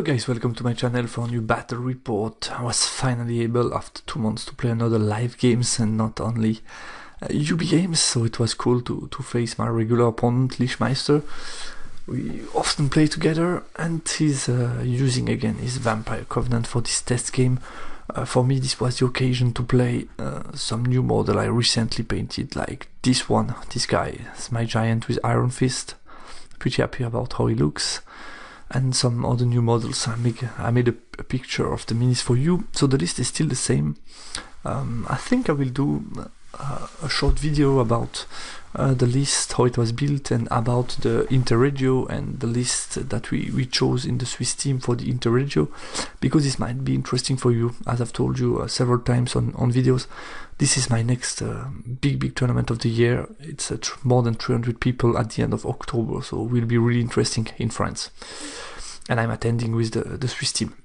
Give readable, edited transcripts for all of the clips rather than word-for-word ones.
Hello guys, welcome to my channel for a new battle report. I was finally able after 2 months to play another live games and not only UB games, so it was cool to face my regular opponent Lichmeister. We often play together and he's using again his Vampire Covenant for this test game. For me this was the occasion to play some new model I recently painted, like this one, this guy, it's my giant with Iron Fist. Pretty happy about how he looks. And some other new models. I made a picture of the minis for you, so the list is still the same. I think I will do a short video about the list, how it was built, and about the Interregio and the list that we chose in the Swiss team for the Interregio, because this might be interesting for you. As I've told you several times on videos, this is my next big tournament of the year. It's more than 300 people at the end of October, so it will be really interesting in France. And I'm attending with the Swiss team.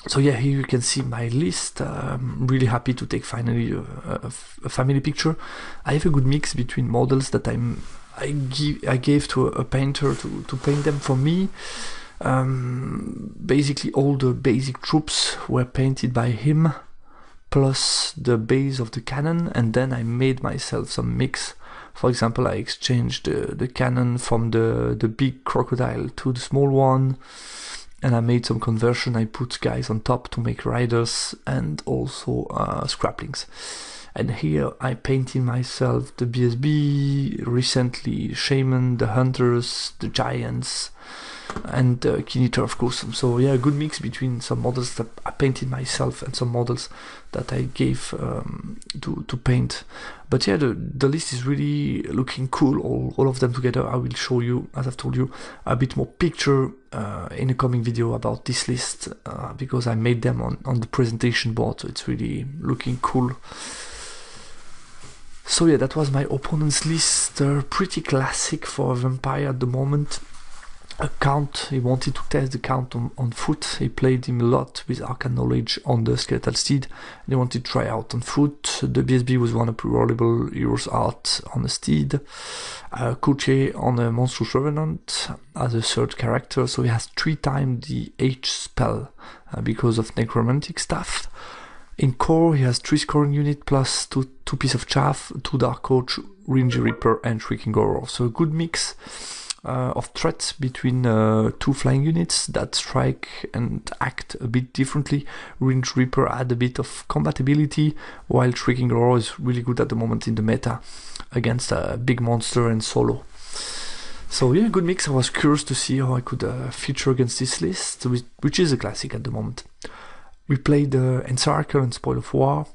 So yeah, here you can see my list. I'm really happy to take finally a family picture. I have a good mix between models that I gave to a painter to paint them for me. Basically all the basic troops were painted by him, plus the base of the cannon, and then I made myself some mix. For example, I exchanged the cannon from the big crocodile to the small one, and I made some conversion. I put guys on top to make riders and also scraplings. And here I painted myself the BSB, recently Shaman, the Hunters, the Giants, and Kinitor of course. So yeah, a good mix between some models that I painted myself and some models that I gave to paint. But yeah, the list is really looking cool, all of them together. I will show you, as I've told you, a bit more picture in a coming video about this list, because I made them on the presentation board, so it's really looking cool. So yeah, that was my opponent's list. Pretty classic for a vampire at the moment. A count, he wanted to test the count on foot. He played him a lot with Arcane Knowledge on the Skeletal Steed, and he wanted to try out on foot. The BSB was one of pre-rollable Heroes Art on the Steed. Kuche on a Monstrous Revenant as a third character, so he has 3 times the H spell because of Necromantic Staff. In core, he has 3 scoring unit plus 2 Piece of Chaff, 2 Dark Coach, Ringe Reaper, and Shrieking Horror. So a good mix of threats between 2 flying units that strike and act a bit differently. Ringe Reaper had a bit of combatability, while Shrieking Horror is really good at the moment in the meta against a big monster and solo. So yeah, good mix. I was curious to see how I could feature against this list, which is a classic at the moment. We played Encircle and Spoil of War.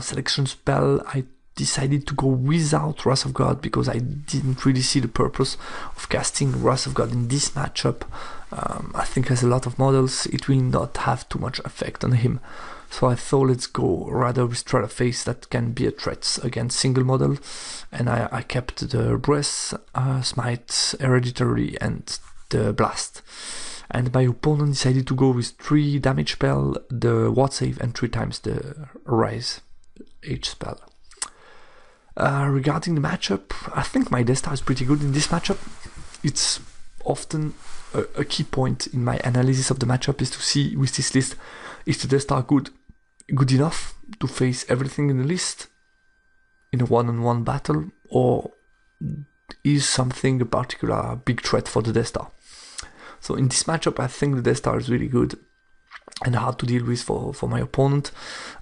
Selection spell, I decided to go without Wrath of God because I didn't really see the purpose of casting Wrath of God in this matchup. I think as a lot of models, it will not have too much effect on him. So I thought let's go rather with Strataface that can be a threat against single model. And I kept the Breath, Smite, Hereditary, and the Blast. And my opponent decided to go with 3 damage spell, the Ward Save, and 3 times the Rise H spell. Regarding the matchup, I think my Death Star is pretty good in this matchup. It's often a key point in my analysis of the matchup is to see with this list, is the Death Star good enough to face everything in the list in a one-on-one battle, or is something a particular big threat for the Death Star? So in this matchup, I think the Death Star is really good and hard to deal with for my opponent.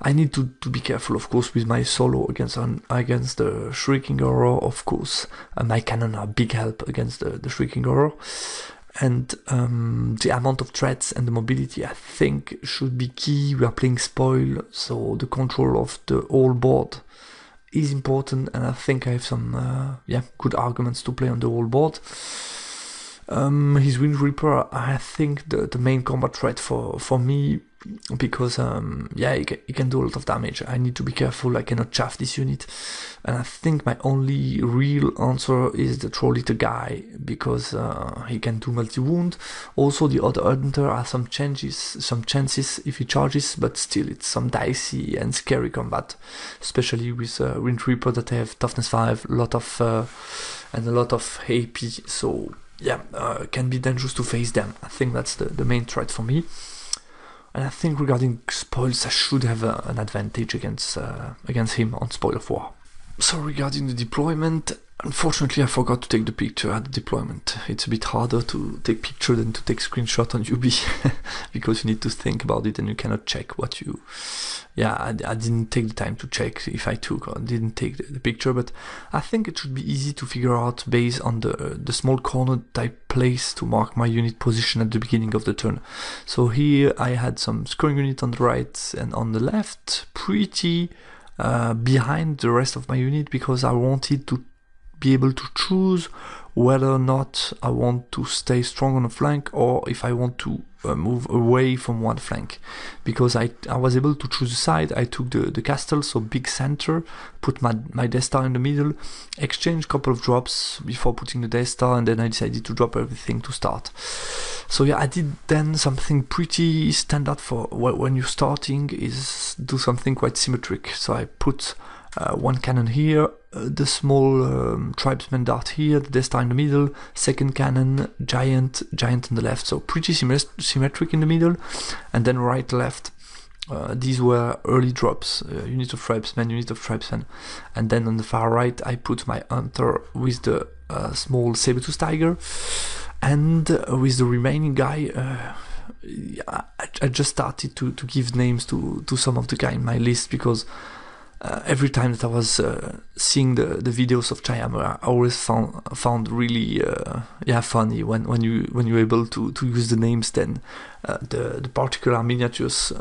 I need to be careful, of course, with my solo against the Shrieking Horror. Of course, my cannon are big help against the Shrieking Horror. And the amount of threats and the mobility, I think, should be key. We are playing Spoil, so the control of the whole board is important, and I think I have some good arguments to play on the whole board. His Wind Reaper, I think the main combat threat for me, because he can do a lot of damage. I need to be careful, I cannot chaff this unit, and I think my only real answer is the Troll Eater guy, because he can do multi-wound. Also the other Hunter has some chances if he charges, but still it's some dicey and scary combat, especially with Wind Reaper that have toughness 5, and a lot of AP, so can be dangerous to face them. I think that's the main threat for me. And I think regarding spoils, I should have an advantage against him on Spoil of War. So regarding the deployment, unfortunately I forgot to take the picture at the deployment. It's a bit harder to take picture than to take screenshot on UB because you need to think about it and you cannot check what you... I didn't take the time to check if I took or didn't take the picture, but I think it should be easy to figure out based on the small corner type place to mark my unit position at the beginning of the turn. So here I had some scoring unit on the right and on the left, pretty behind the rest of my unit because I wanted to be able to choose whether or not I want to stay strong on a flank or if I want to move away from one flank, because I was able to choose a side. I took the castle, so big center, put my Death Star in the middle, exchanged a couple of drops before putting the Death Star, and then I decided to drop everything to start. So yeah, I did then something pretty standard for when you're starting, is do something quite symmetric. So I put one cannon here, the small tribesman dart here, the Death Star in the middle, second cannon, giant on the left, so pretty symmetric in the middle, and then right, left. These were early drops, unit of tribesmen, and then on the far right I put my hunter with the small saber-tooth tiger, and with the remaining guy, I just started to give names to some of the guys in my list, because every time that I was seeing the videos of Chayama, I always found really funny when you're able to use the names. Then the particular miniatures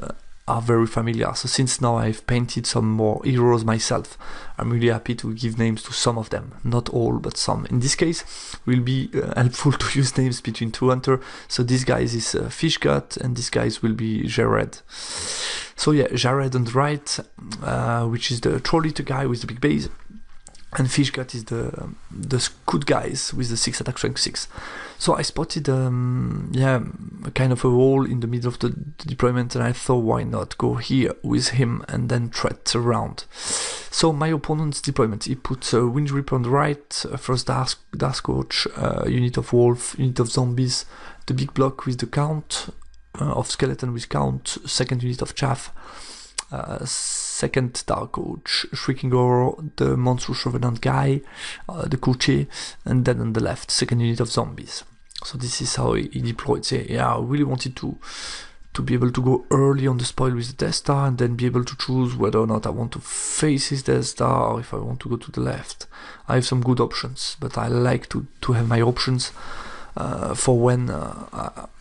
are very familiar. So since now I've painted some more heroes myself, I'm really happy to give names to some of them, not all but some. In this case will be helpful to use names between two hunter. So this guy is Fishgut and this guys will be Jared. So yeah, Jared on the right, which is the troll eater guy with the big base, and Fishgut is the scout guys with the 6 attack strength 6. So I spotted kind of a hole in the middle of the deployment, and I thought, why not go here with him and then threat around. So my opponent's deployment, he put Wind Reaper on the right, first Dark Coach, unit of wolf, unit of zombies, the big block with the count of skeleton with count, second unit of chaff, second Dark Coach, Shrieking Horror, the monstrous revenant guy, the courtier, and then on the left, second unit of zombies. So this is how he deployed. So yeah, I really wanted to be able to go early on the spoil with the Death Star, and then be able to choose whether or not I want to face his Death Star or if I want to go to the left. I have some good options, but I like to have my options for when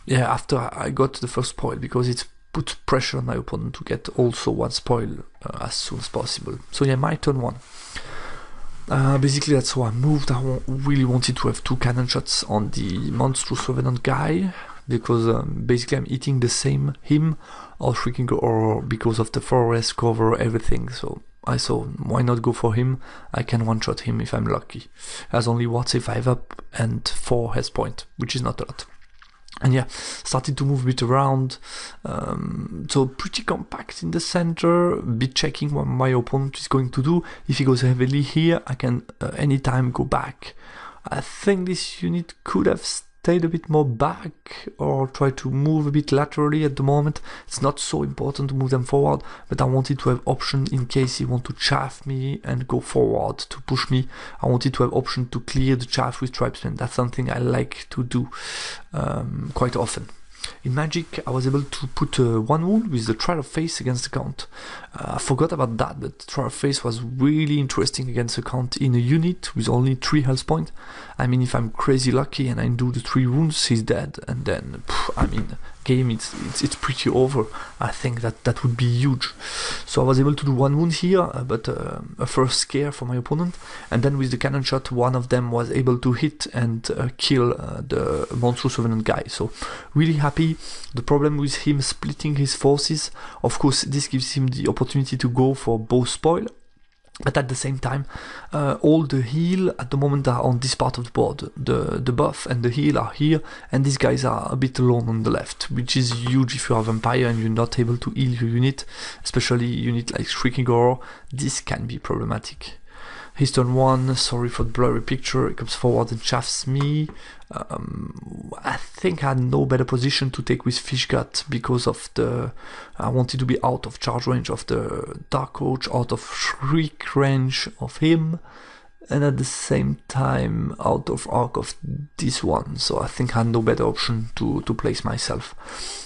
after I got the first spoil, because it's put pressure on my opponent to get also one spoil as soon as possible. So yeah, my turn 1. Basically that's how I moved. I really wanted to have 2 cannon shots on the monstrous revenant guy, because basically I'm eating the same him or Shrieking or because of the forest cover, everything. So I saw, why not go for him? I can one-shot him if I'm lucky. Has only what, say 5 up and 4 has point, which is not a lot. And yeah, started to move a bit around, so pretty compact in the center, bit checking what my opponent is going to do. If he goes heavily here, I can anytime go back. I think this unit could have stayed a bit more back or try to move a bit laterally at the moment. It's not so important to move them forward, but I wanted to have option in case he want to chaff me and go forward to push me. I wanted to have option to clear the chaff with tribesmen. That's something I like to do quite often. In Magic, I was able to put 1 wound with the Trial of Face against the count. I forgot about that, but Trial of Face was really interesting against the count in a unit with only 3 health points. I mean, if I'm crazy lucky and I do the 3 wounds, he's dead, and then, game, it's pretty over. I think that would be huge. So I was able to do 1 wound here, but a first scare for my opponent, and then with the cannon shot, one of them was able to hit and kill the monstrous revenant guy. So really happy. The problem with him splitting his forces, of course, this gives him the opportunity to go for both spoil, but at the same time, all the heal at the moment are on this part of the board. The buff and the heal are here, and these guys are a bit alone on the left, which is huge if you are a vampire and you're not able to heal your unit, especially a unit like Shrieking Horror. This can be problematic. His turn 1, sorry for the blurry picture, he comes forward and chaffs me. I think I had no better position to take with Fish Gut because of I wanted to be out of charge range of the Dark Coach, out of shriek range of him, and at the same time out of arc of this one, so I think I had no better option to place myself.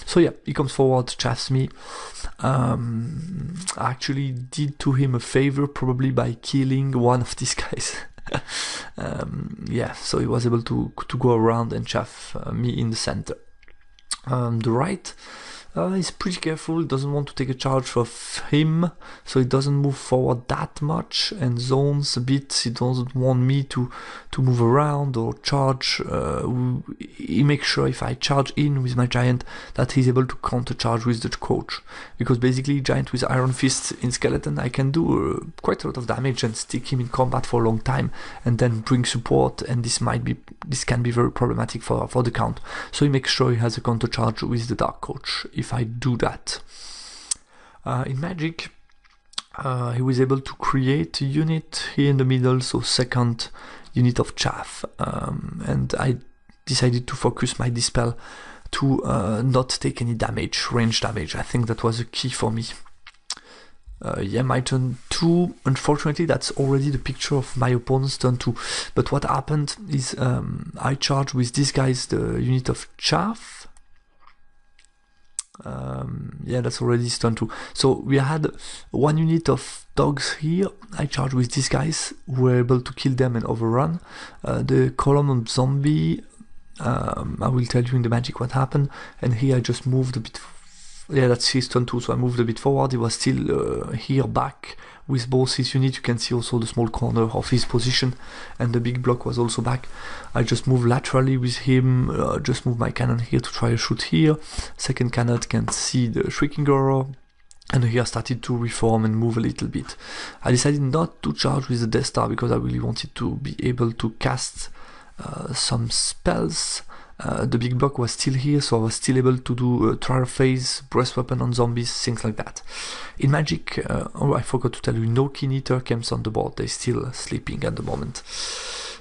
So yeah, he comes forward, chaffs me. I actually did to him a favor probably by killing one of these guys. Yeah, so he was able to go around and chaff me in the center. The right is pretty careful, doesn't want to take a charge of him, so he doesn't move forward that much and zones a bit. He doesn't want me to move around or charge. He makes sure if I charge in with my giant that he's able to counter charge with the coach, because basically giant with Iron Fist in skeleton, I can do quite a lot of damage and stick him in combat for a long time and then bring support, and this can be very problematic for the count. So he makes sure he has a counter charge with the Dark Coach if I do that. In Magic, he was able to create a unit here in the middle, so second unit of chaff, and I decided to focus my dispel to not take any damage, range damage. I think that was a key for me. Yeah, my turn 2, unfortunately that's already the picture of my opponent's turn 2, but what happened is I charged with this guy's the unit of chaff. Yeah, that's already his turn 2. So we had one unit of dogs here. I charged with these guys, who were able to kill them and overrun. The column of zombie, I will tell you in the Magic what happened, and here I just moved a bit. Yeah, that's his turn 2, so I moved a bit forward. He was still here back with both his units. You can see also the small corner of his position, and the big block was also back. I just moved laterally with him, just moved my cannon here to try to shoot here. Second cannon can see the Shrieking Horror, and here I started to reform and move a little bit. I decided not to charge with the Death Star because I really wanted to be able to cast some spells. The big block was still here, so I was still able to do trial phase, breast weapon on zombies, things like that. In Magic, oh, I forgot to tell you, no Keen Eater camps on the board, they're still sleeping at the moment.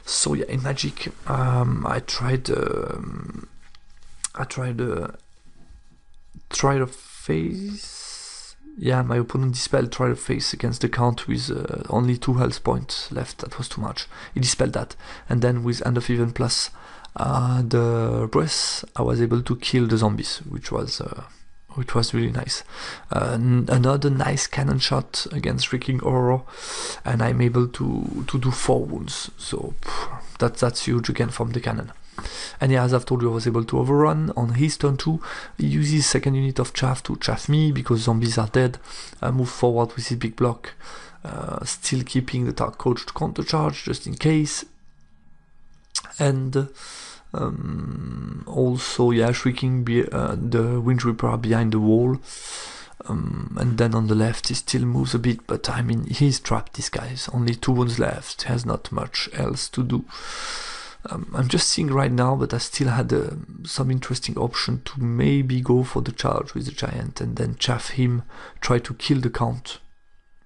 So yeah, in Magic, I tried trial phase. Yeah, my opponent dispelled trial phase against the count with only 2 health points left. That was too much. He dispelled that, and then with End of Even plus the breath, I was able to kill the zombies, which was really nice. Another nice cannon shot against Shrieking Horror, and I'm able to do 4 wounds. So that's huge again from the cannon. And yeah, as I've told you, I was able to overrun. On his turn 2, he uses second unit of chaff to chaff me because zombies are dead. I move forward with his big block, still keeping the Dark Coach to counter charge just in case. And also, yeah, Shrieking the Wind Reaper behind the wall. And then on the left he still moves a bit, but I mean, he's trapped, this guy. Only 2 wounds left, has not much else to do. I'm just seeing right now, but I still had some interesting option to maybe go for the charge with the giant and then chaff him, try to kill the count.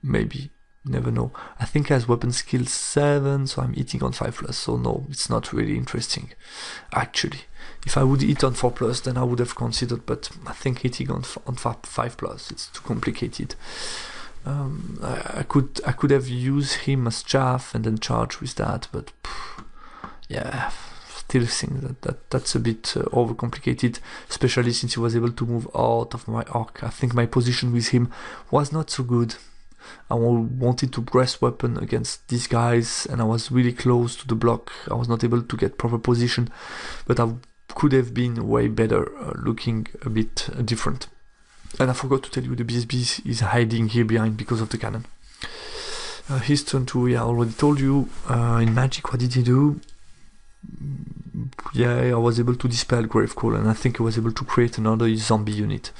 Maybe, never know. I think he has weapon skill 7, so I'm hitting on 5+, so no, it's not really interesting, actually. If I would hit on 4+, then I would have considered, but I think hitting on 5+, it's too complicated. I could have used him as chaff and then charge with that, but yeah, still think that's a bit overcomplicated, especially since he was able to move out of my arc. I think my position with him was not so good. I wanted to breast weapon against these guys, and I was really close to the block. I was not able to get proper position, but I could have been way better, looking a bit different. And I forgot to tell you, the BSB is hiding here behind because of the cannon. His turn 2, yeah, I already told you. In Magic, what did he do? Yeah, I was able to dispel Gravecall, and I think I was able to create another zombie unit.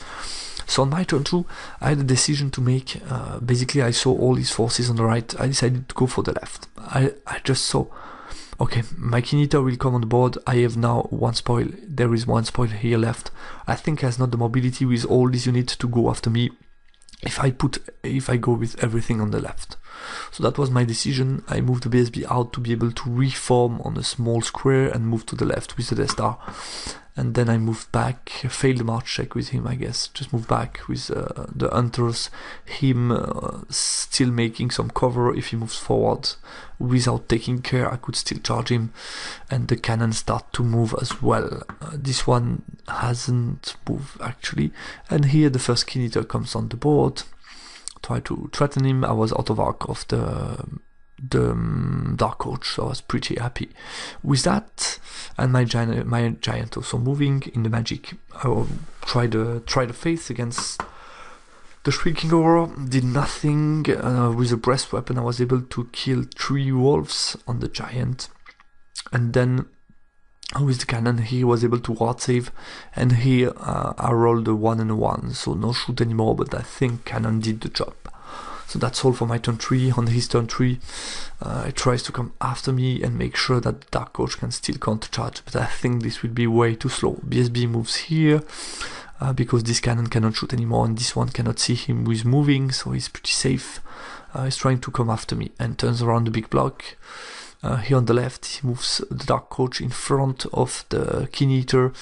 So on my turn 2, I had a decision to make. Basically, I saw all these forces on the right. I decided to go for the left. I just saw, okay, my Keen Eater will come on the board. I have now 1 spoil. There is 1 spoil here left. I think he has not the mobility with all these units to go after me. if I go with everything on the left. So that was my decision. I moved the BSB out to be able to reform on a small square and move to the left with the Death Star. And then I moved back, failed the march check with him, I guess. Just moved back with the hunters, him still making some cover. If he moves forward without taking care, I could still charge him. And the cannon start to move as well. This one hasn't moved actually. And here the first Keen Eater comes on the board. Try to threaten him. I was out of arc of the Dark Coach, so I was pretty happy with that. And my giant also moving in the magic. I will try the face against the Shrieking Ogre. Did nothing. With a breast weapon I was able to kill 3 wolves on the giant, and then with the cannon he was able to ward save, and here I rolled a 1 and a 1, so no shoot anymore, but I think cannon did the job. So that's all for my turn 3. On his turn 3, it tries to come after me and make sure that the Dark Coach can still countercharge, but I think this will be way too slow. BSB moves here, because this cannon cannot shoot anymore, and this one cannot see him with moving, so he's pretty safe. He's trying to come after me and turns around the big block. Here on the left, he moves the Dark Coach in front of the Keen Eater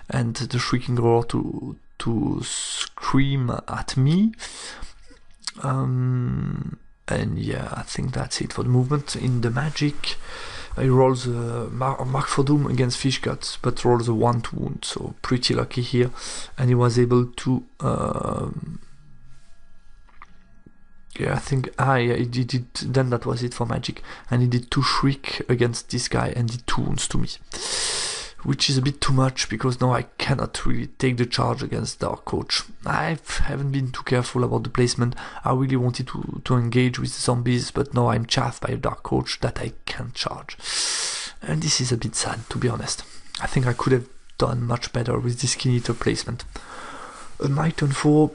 and the Shrieking Ogre to scream at me. And yeah, I think that's it for the movement. In the magic, he rolls a Mark for Doom against Fish Guts, but rolls a 1 to wound, so pretty lucky here. And he was able to yeah, I think he did it. Then that was it for magic, and he did 2 shriek against this guy and did 2 wounds to me, which is a bit too much because now I cannot really take the charge against Dark Coach. I haven't been too careful about the placement. I really wanted to engage with the zombies, but now I'm chaffed by a Dark Coach that I can't charge, and this is a bit sad, to be honest. I think I could have done much better with this Keen Eater placement. My turn 4.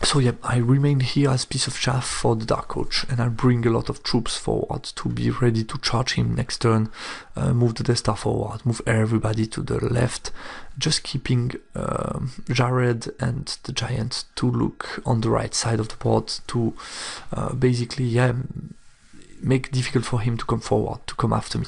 So yeah, I remain here as piece of chaff for the Dark Coach, and I bring a lot of troops forward to be ready to charge him next turn. Move the Death Star forward, move everybody to the left, just keeping Jared and the Giant to look on the right side of the board to basically, yeah, make it difficult for him to come forward, to come after me.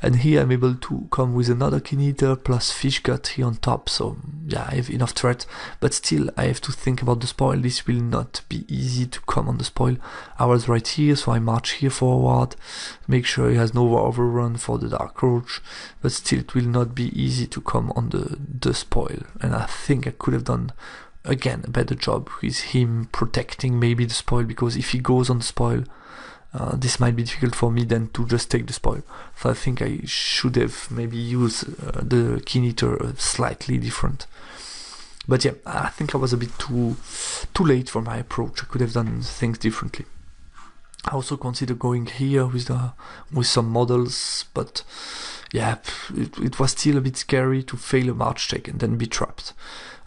And here I'm able to come with another Keen Eater plus Fish Gut here on top, so yeah, I have enough threat, but still I have to think about the spoil. This will not be easy to come on the spoil. I was right here, so I march here forward, make sure he has no overrun for the Dark Coach, but still it will not be easy to come on the spoil, and I think I could have done again a better job with him protecting maybe the spoil, because if he goes on the spoil, this might be difficult for me then to just take the spoil. So I think I should have maybe used the Keen Eater slightly different. But yeah, I think I was a bit too late for my approach. I could have done things differently. I also consider going here with some models, but yeah, it was still a bit scary to fail a march check and then be trapped.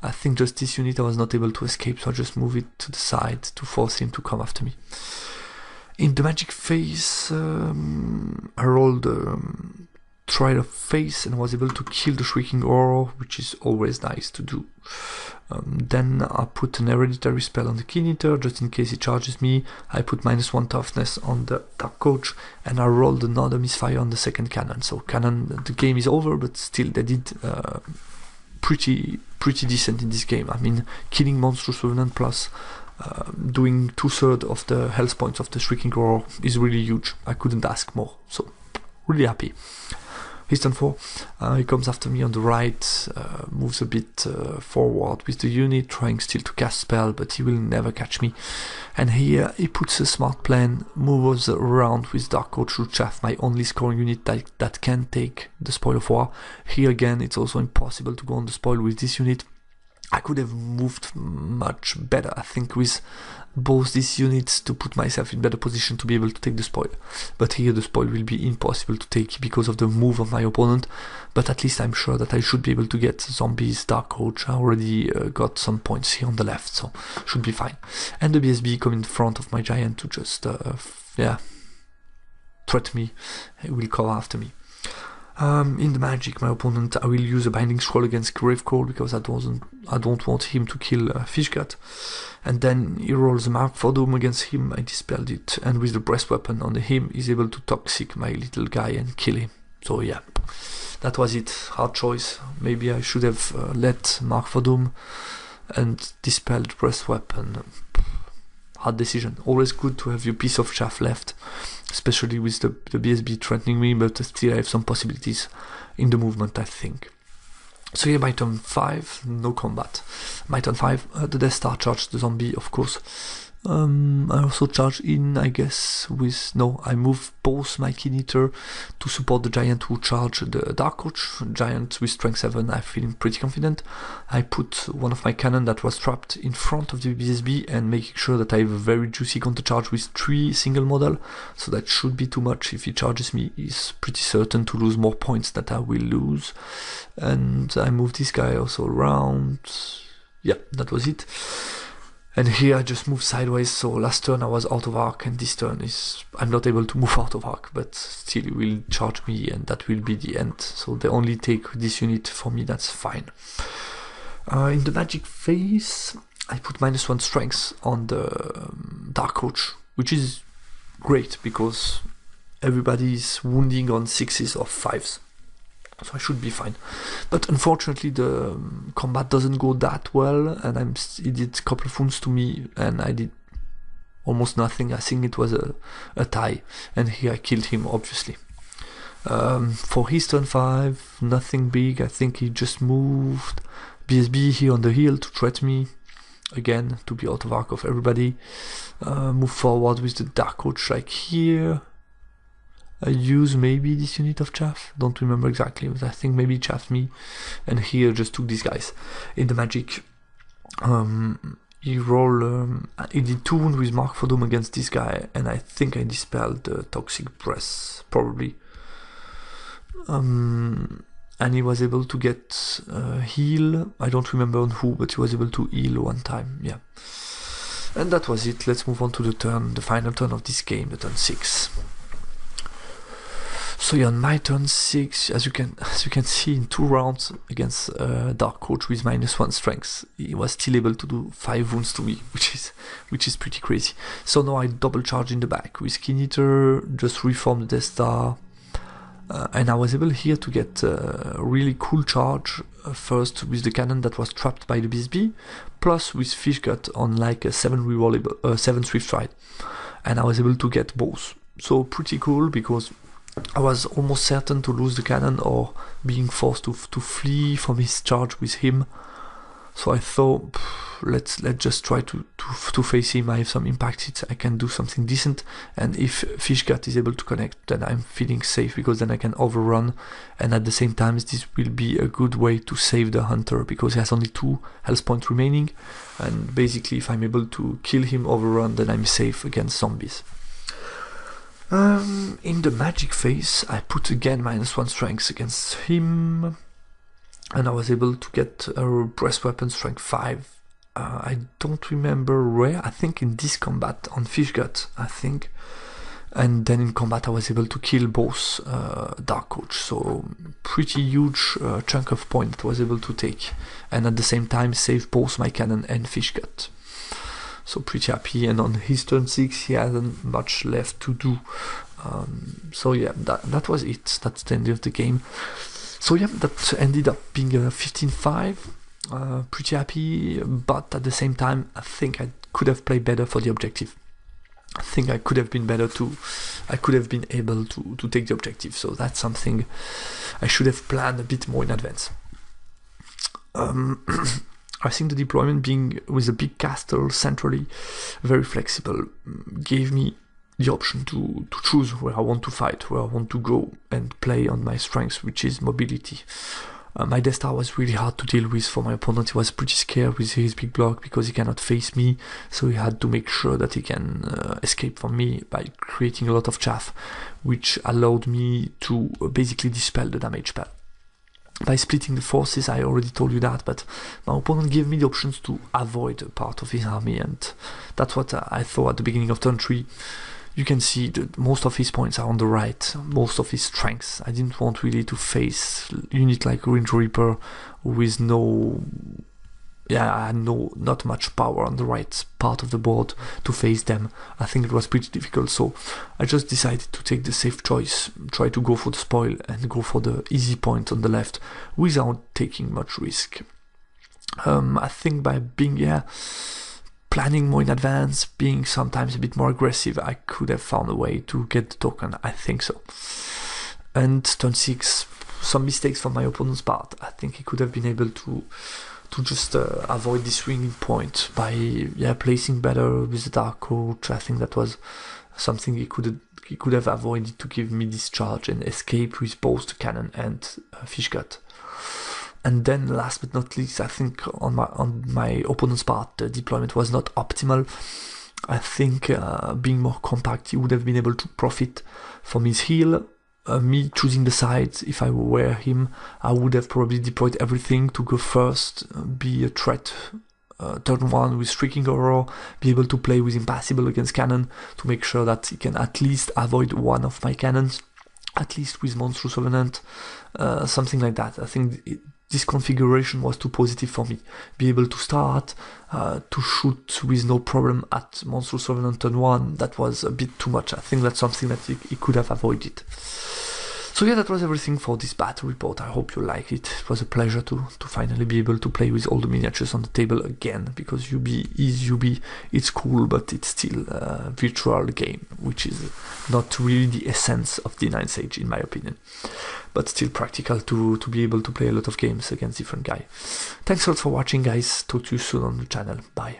I think just this unit I was not able to escape, so I just move it to the side to force him to come after me. In the magic phase, I rolled Trial of Face and was able to kill the Shrieking Ogre, which is always nice to do. Then I put an hereditary spell on the Keen Eater, just in case he charges me. I put -1 toughness on the Dark Coach, and I rolled another misfire on the second cannon. So cannon, the game is over, but still they did pretty decent in this game. I mean, killing Monstrous Revenant plus doing 2/3 of the health points of the Shrieking Ogre is really huge. I couldn't ask more, so really happy. His turn 4, he comes after me on the right, moves a bit forward with the unit, trying still to cast spell, but he will never catch me. And here he puts a smart plan, moves around with Dark Coach to chaff my only scoring unit that can take the Spoil of War. Here again, it's also impossible to go on the spoil with this unit. I could have moved much better, I think, with both these units to put myself in better position to be able to take the spoil. But here the spoil will be impossible to take because of the move of my opponent, but at least I'm sure that I should be able to get zombies, Dark Coach. I already got some points here on the left, so should be fine. And the BSB come in front of my giant to just, threat me. He will come after me. In the magic, my opponent, I will use a binding scroll against Gravecold because I don't want him to kill Fishgut. And then he rolls a Mark for Doom against him, I dispelled it, and with the breast weapon on him, he's able to toxic my little guy and kill him. So yeah, that was it, hard choice. Maybe I should have let Mark for Doom and dispelled breast weapon. Hard decision. Always good to have your piece of chaff left, especially with the BSB threatening me, but still I have some possibilities in the movement, I think. So yeah, my turn 5, no combat. My turn 5, the Death Star charged the zombie, of course. I also charge in, I guess, I move both my Keen Eater to support the giant who charged the Dark Coach. Giant with strength 7, I'm feeling pretty confident. I put one of my cannon that was trapped in front of the BSB and making sure that I have a very juicy counter charge with 3 single model, so that should be too much. If he charges me, he's pretty certain to lose more points that I will lose. And I move this guy also around. Yeah, that was it. And here I just moved sideways, so last turn I was out of arc, and this turn I'm not able to move out of arc, but still he will charge me, and that will be the end. So they only take this unit for me, that's fine. In the magic phase, I put -1 strength on the Dark Coach, which is great, because everybody is wounding on 6s or 5s. So I should be fine. But unfortunately the combat doesn't go that well, and he did a couple of wounds to me, and I did almost nothing. I think it was a tie, and here I killed him, obviously. For his turn 5, nothing big. I think he just moved BSB here on the hill to threat me, again, to be out of arc of everybody. Move forward with the Dark Coach like here. I use maybe this unit of chaff, don't remember exactly, but I think maybe chaffed me, and here just took these guys. In the magic, he did 2 wounds with Mark for Doom against this guy, and I think I dispelled the toxic breath, probably. And he was able to get heal, I don't remember on who, but he was able to heal 1 time, yeah. And that was it. Let's move on to the final turn of this game, the turn 6. So yeah, on my turn 6, as you can see, in 2 rounds against Dark Coach with -1 strength, he was still able to do 5 wounds to me, which is pretty crazy. So now I double charge in the back with Keen Eater, just reform the Death Star, and I was able here to get a really cool charge, first with the cannon that was trapped by the BSB, plus with Fishgut on like a 7 Swift Stride, and I was able to get both. So pretty cool, because I was almost certain to lose the cannon or being forced to flee from his charge with him. So I thought, let's just try to face him. I have some impact hits, I can do something decent, and if Fishgut is able to connect, then I'm feeling safe, because then I can overrun, and at the same time this will be a good way to save the hunter, because he has only 2 health points remaining, and basically if I'm able to kill him, overrun, then I'm safe against zombies. In the magic phase, I put again -1 strength against him, and I was able to get a breast weapon strength 5. I don't remember where, I think in this combat on Fishgut, I think. And then in combat I was able to kill both Dark Coach, so pretty huge chunk of point that I was able to take, and at the same time save both my cannon and Fishgut. So pretty happy, and on his turn 6 he hasn't much left to do. So yeah, that was it. That's the end of the game. So yeah, that ended up being a 15-5. Pretty happy, but at the same time I think I could have played better for the objective. I think I could have been able to take the objective, so that's something I should have planned a bit more in advance. I think the deployment being with a big castle centrally, very flexible, gave me the option to choose where I want to fight, where I want to go and play on my strengths, which is mobility. My Death Star was really hard to deal with for my opponent. He was pretty scared with his big block because he cannot face me, so he had to make sure that he can escape from me by creating a lot of chaff, which allowed me to basically dispel the damage spell. By splitting the forces, I already told you that, but my opponent gave me the options to avoid a part of his army, and that's what I thought at the beginning of turn 3. you can see that most of his points are on the right, most of his strengths. I didn't want really to face unit like Range Reaper with not much power on the right part of the board to face them. I think it was pretty difficult, so I just decided to take the safe choice, try to go for the spoil and go for the easy point on the left without taking much risk. I think by being planning more in advance, being sometimes a bit more aggressive, I could have found a way to get the token. I think so. And turn 6, some mistakes from my opponent's part. I think he could have been able to just avoid this swinging point by placing better with the Dark Coach. I think that was something he could have avoided to give me discharge and escape with both the cannon and fish gut. And then last but not least, I think on my opponent's part, the deployment was not optimal. I think being more compact, he would have been able to profit from his heal. Me choosing the sides, if I were him, I would have probably deployed everything to go first, be a threat turn 1 with Shrieking Horror, be able to play with Impassable against cannon to make sure that he can at least avoid one of my cannons, at least with Monstrous Revenant, something like that. I think this configuration was too positive for me. Be able to start to shoot with no problem at Monstrous Revenant turn 1, that was a bit too much. I think that's something that he could have avoided. So yeah, that was everything for this battle report. I hope you like it. It was a pleasure to finally be able to play with all the miniatures on the table again, because UB is UB, it's cool, but it's still a virtual game, which is not really the essence of D9 Age in my opinion. But still practical to be able to play a lot of games against different guys. Thanks a lot for watching, guys. Talk to you soon on the channel. Bye.